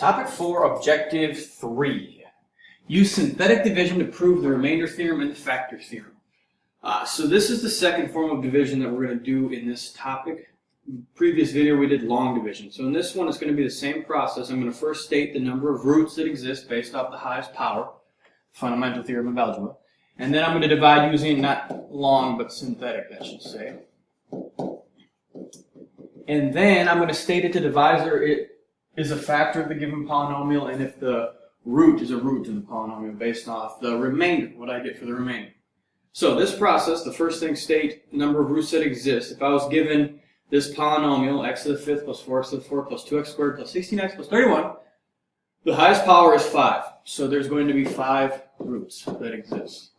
Topic 4, Objective 3. Use synthetic division to prove the remainder theorem and the factor theorem. So this is the second form of division that we're going to do in this topic. In the previous video we did long division. So in this one it's going to be the same process. I'm going to first state the number of roots that exist based off the highest power, fundamental theorem of algebra. And then I'm going to divide using not long but synthetic, I should say. And then I'm going to state it to divisor it is a factor of the given polynomial, and if the root is a root to the polynomial based off the remainder, what I get for the remainder. So this process, the first thing, state the number of roots that exist. If I was given this polynomial, x to the fifth plus 4x to the fourth plus 2x squared plus 16x plus 31, the highest power is 5. So there's going to be 5 roots that exist.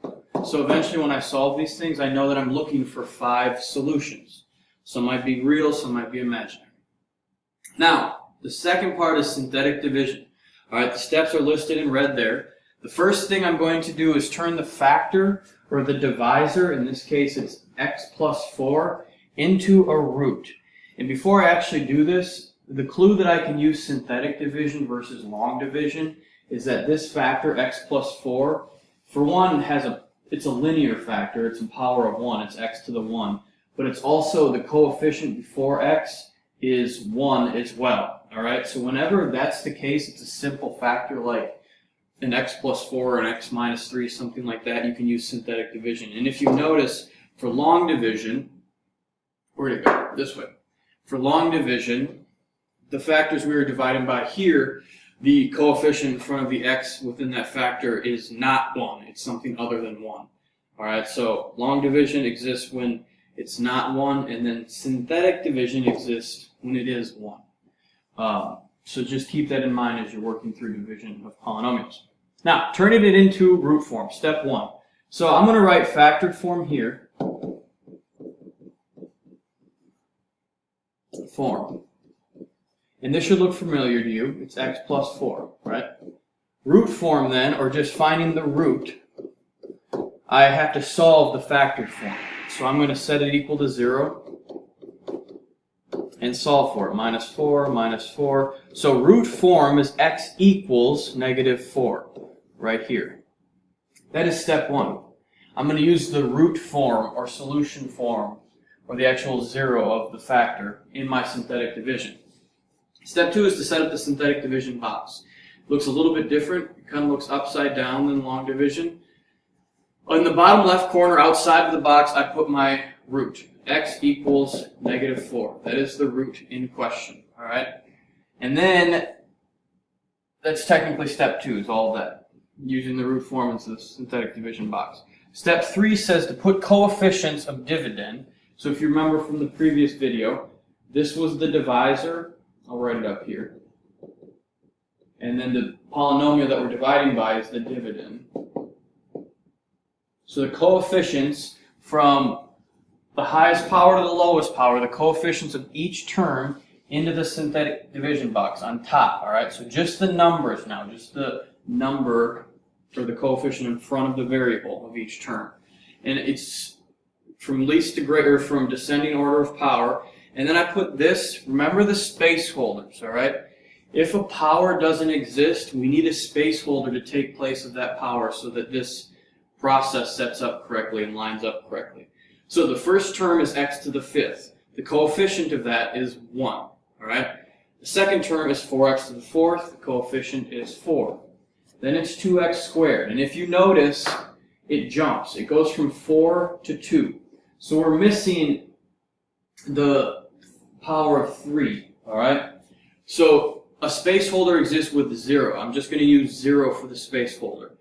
So eventually when I solve these things, I know that I'm looking for 5 solutions. Some might be real, some might be imaginary. Now, the second part is synthetic division. Alright, the steps are listed in red there. The first thing I'm going to do is turn the factor, or the divisor, in this case it's x plus 4, into a root. And before I actually do this, the clue that I can use synthetic division versus long division is that this factor, x plus 4, for one, it's a linear factor, it's a power of 1, it's x to the 1. But it's also the coefficient before x is 1 as well. Alright, so whenever that's the case, it's a simple factor like an x plus 4 or an x minus 3, something like that, you can use synthetic division. And if you notice, for long division, where'd it go? This way. For long division, the factors we were dividing by here, the coefficient in front of the x within that factor is not 1. It's something other than 1. Alright, so long division exists when it's not 1, and then synthetic division exists when it is 1. So just keep that in mind as you're working through division of polynomials. Now, turning it into root form, step 1. So I'm going to write factored form here. Form. And this should look familiar to you. It's x plus 4, right? Root form then, or just finding the root, I have to solve the factored form. So I'm going to set it equal to 0 and solve for it. Minus 4, minus 4. So root form is x equals negative 4 right here. That is step 1. I'm going to use the root form or solution form or the actual 0 of the factor in my synthetic division. Step 2 is to set up the synthetic division box. It looks a little bit different. It kind of looks upside down than long division. In the bottom left corner outside of the box, I put my root. X equals negative 4. That is the root in question. All right? And then, that's technically step 2 is all that. Using the root form into the synthetic division box. Step 3 says to put coefficients of dividend. So if you remember from the previous video, this was the divisor. I'll write it up here. And then the polynomial that we're dividing by is the dividend. So the coefficients from the highest power to the lowest power, the coefficients of each term into the synthetic division box on top, all right? So just the numbers now, just the number or the coefficient in front of the variable of each term. And it's from least to greater, from descending order of power. And then I put this, remember the space holders, all right? If a power doesn't exist, we need a space holder to take place of that power so that this process sets up correctly and lines up correctly. So the first term is x to the fifth. The coefficient of that is 1. All right. The second term is 4x to the fourth. The coefficient is 4. Then it's 2x squared. And if you notice, it jumps. It goes from 4 to 2. So we're missing the power of 3. All right. So a space holder exists with 0. I'm just going to use 0 for the space holder.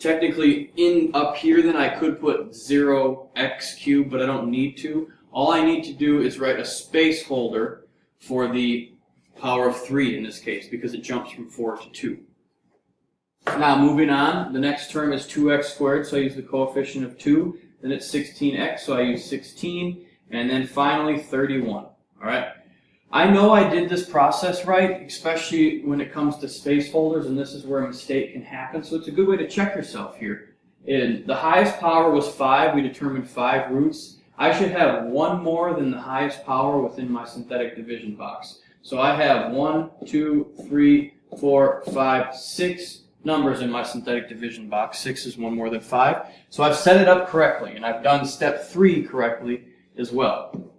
Technically, up here, then I could put 0x cubed, but I don't need to. All I need to do is write a space holder for the power of 3 in this case, because it jumps from 4 to 2. Now, moving on, the next term is 2x squared, so I use the coefficient of 2. Then it's 16x, so I use 16. And then finally, 31. All right. I know I did this process right, especially when it comes to space holders, and this is where a mistake can happen. So it's a good way to check yourself here. And the highest power was 5. We determined 5 roots. I should have one more than the highest power within my synthetic division box. So I have 1, 2, 3, 4, 5, 6 numbers in my synthetic division box. 6 is one more than 5. So I've set it up correctly, and I've done step 3 correctly as well.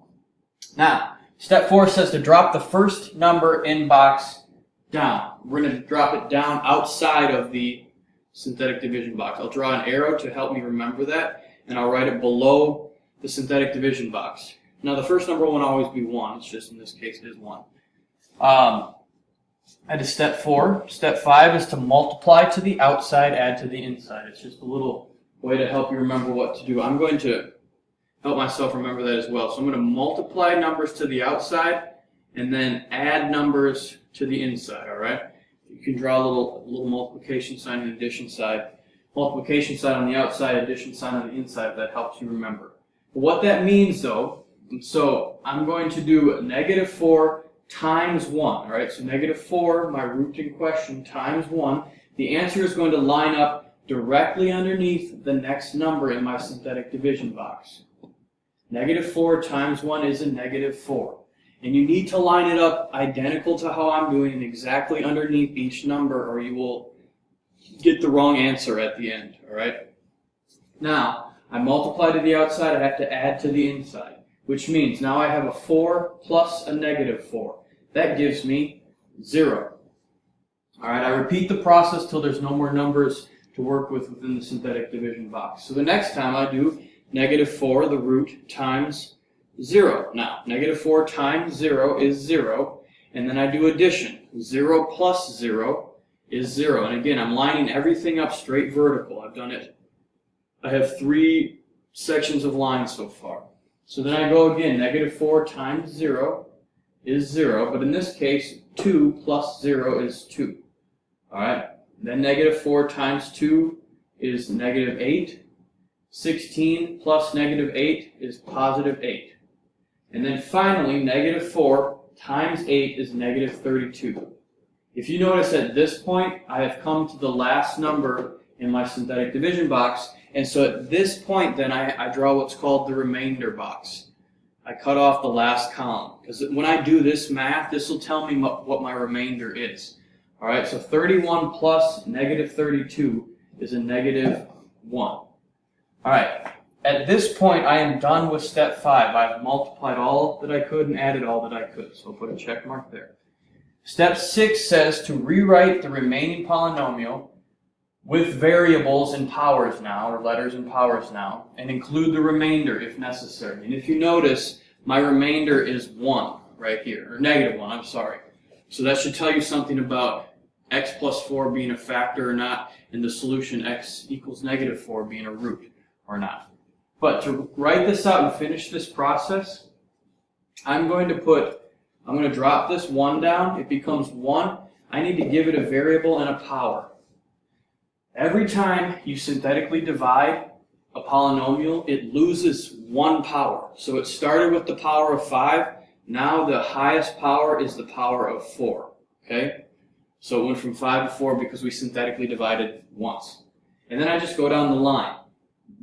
Now, step 4 says to drop the first number in box down. We're going to drop it down outside of the synthetic division box. I'll draw an arrow to help me remember that, and I'll write it below the synthetic division box. Now, the first number won't always be 1. It's just in this case it is 1. That is step 4. Step 5 is to multiply to the outside, add to the inside. It's just a little way to help you remember what to do. I'm going to help myself remember that as well. So I'm going to multiply numbers to the outside and then add numbers to the inside, all right? You can draw a little multiplication sign and addition side. Multiplication sign on the outside, addition sign on the inside, if that helps you remember. What that means, though, so I'm going to do negative 4 times 1, all right? So negative 4, my root in question, times 1. The answer is going to line up directly underneath the next number in my synthetic division box. Negative 4 times 1 is a negative 4. And you need to line it up identical to how I'm doing it, exactly underneath each number, or you will get the wrong answer at the end, all right? Now, I multiply to the outside, I have to add to the inside, which means now I have a 4 plus a negative 4. That gives me 0. All right, I repeat the process till there's no more numbers to work with within the synthetic division box. So the next time I do negative 4, the root, times 0. Now, negative 4 times 0 is 0, and then I do addition. 0 plus 0 is 0. And again, I'm lining everything up straight vertical. I've done it. I have 3 sections of lines so far. So then I go again, negative 4 times 0 is 0, but in this case, 2 plus 0 is 2. All right, then negative 4 times 2 is negative 8. 16 plus negative 8 is positive 8. And then finally, negative 4 times 8 is negative 32. If you notice at this point, I have come to the last number in my synthetic division box, and so at this point then I draw what's called the remainder box. I cut off the last column, because when I do this math, this will tell me what my remainder is. All right, so 31 plus negative 32 is a negative 1. All right, at this point I am done with step 5. I've multiplied all that I could and added all that I could, so I'll put a check mark there. Step 6 says to rewrite the remaining polynomial with variables and powers now, or letters and powers now, and include the remainder if necessary. And if you notice, my remainder is 1 right here, or negative 1, I'm sorry. So that should tell you something about x plus 4 being a factor or not, and the solution x equals negative 4 being a root or not. But to write this out and finish this process, I'm going to drop this 1 down. It becomes 1. I need to give it a variable and a power. Every time you synthetically divide a polynomial, it loses 1 power. So it started with the power of 5. Now the highest power is the power of 4. Okay? So it went from 5 to 4 because we synthetically divided once. And then I just go down the line.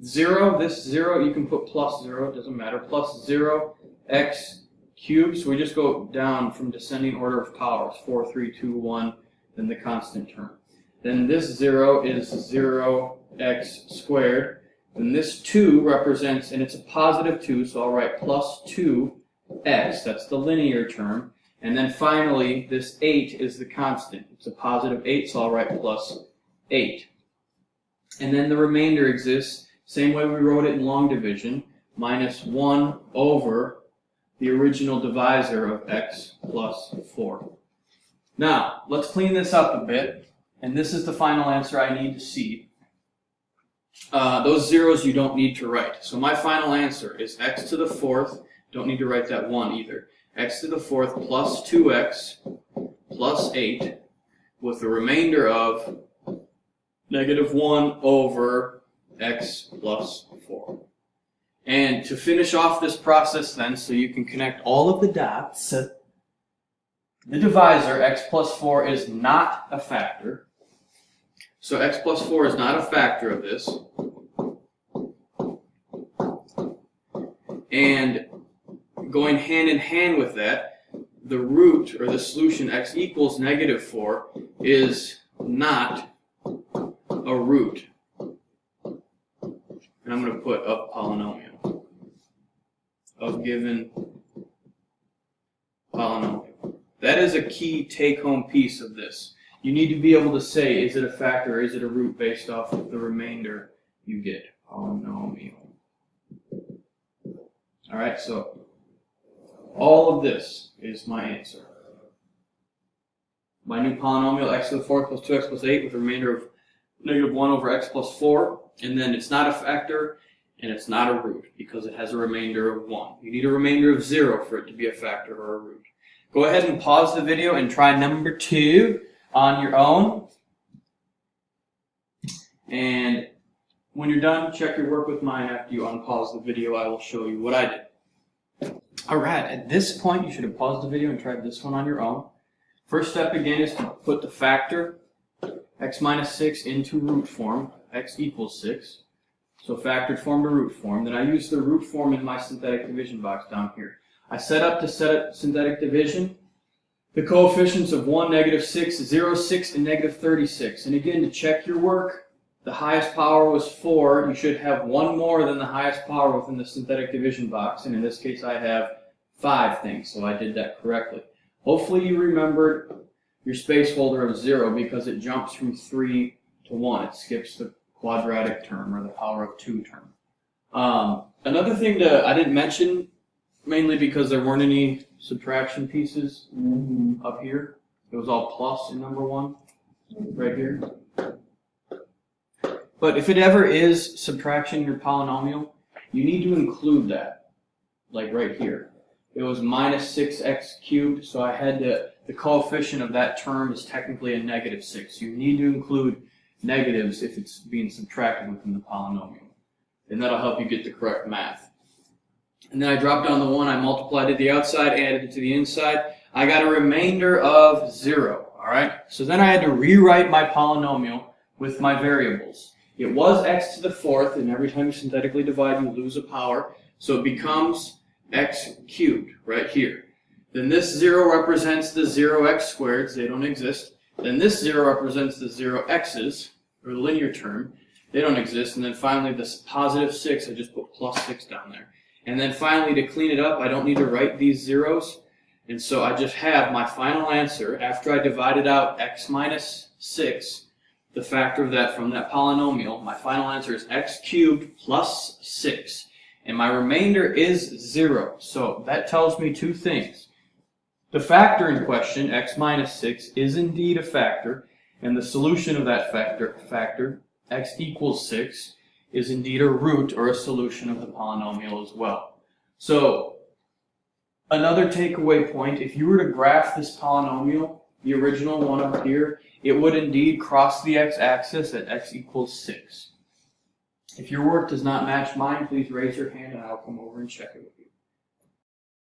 0, this 0, you can put plus 0, it doesn't matter. Plus 0, x cubed. So we just go down from descending order of powers. 4, 3, 2, 1, then the constant term. Then this 0 is 0x squared. Then this 2 represents, and it's a positive 2, so I'll write plus 2x, that's the linear term. And then finally, this 8 is the constant. It's a positive 8, so I'll write plus 8. And then the remainder exists, same way we wrote it in long division, minus 1 over the original divisor of x plus 4. Now, let's clean this up a bit. And this is the final answer I need to see. Those zeros you don't need to write. So my final answer is x to the 4th. Don't need to write that 1 either. X to the 4th plus 2x plus 8 with the remainder of negative 1 over x plus 4. And to finish off this process then, so you can connect all of the dots, the divisor, x plus 4, is not a factor. So x plus 4 is not a factor of this. And going hand in hand with that, the root, or the solution x equals -4, is not a root. And I'm going to put a polynomial of given polynomial. That is a key take-home piece of this. You need to be able to say, is it a factor or is it a root based off of the remainder you get. Polynomial. Alright, so all of this is my answer. My new polynomial, x to the 4th plus 2x plus 8 with a remainder of -1 over x plus 4. And then it's not a factor and it's not a root because it has a remainder of 1. You need a remainder of 0 for it to be a factor or a root. Go ahead and pause the video and try number 2 on your own. And when you're done, check your work with mine. After you unpause the video, I will show you what I did. Alright, at this point, you should have paused the video and tried this one on your own. First step again is to put the factor x minus 6 into root form, x equals 6. So factored form to root form. Then I use the root form in my synthetic division box down here. I set up synthetic division the coefficients of 1, -6, 0, 6, and -36. And again, to check your work, the highest power was 4. You should have one more than the highest power within the synthetic division box. And in this case, I have 5 things, so I did that correctly. Hopefully you remembered your space holder of 0 because it jumps from 3 to 1. It skips the quadratic term or the power of 2 term. Another thing I didn't mention, mainly because there weren't any subtraction pieces up here. It was all plus in number 1 right here. But if it ever is subtraction in your polynomial, you need to include that, like right here. It was -6x cubed, so I had the coefficient of that term is technically a -6. You need to include negatives if it's being subtracted within the polynomial. And that'll help you get the correct math. And then I dropped down the 1, I multiplied it to the outside, added it to the inside. I got a remainder of 0, alright? So then I had to rewrite my polynomial with my variables. It was x to the 4th, and every time you synthetically divide, you lose a power. So it becomes x cubed right here. Then this 0 represents the 0x squareds, they don't exist. Then this 0 represents the 0x's, or the linear term, they don't exist. And then finally this +6, I just put +6 down there. And then finally, to clean it up, I don't need to write these zeros. And so I just have my final answer, after I divided out x minus 6, the factor of that from that polynomial, my final answer is x cubed plus 6. And my remainder is 0. So that tells me 2 things. The factor in question, x minus 6, is indeed a factor. And the solution of that factor, x equals 6, is indeed a root or a solution of the polynomial as well. So another takeaway point, if you were to graph this polynomial, the original one up here, it would indeed cross the x-axis at x equals 6. If your work does not match mine, please raise your hand and I'll come over and check it with you.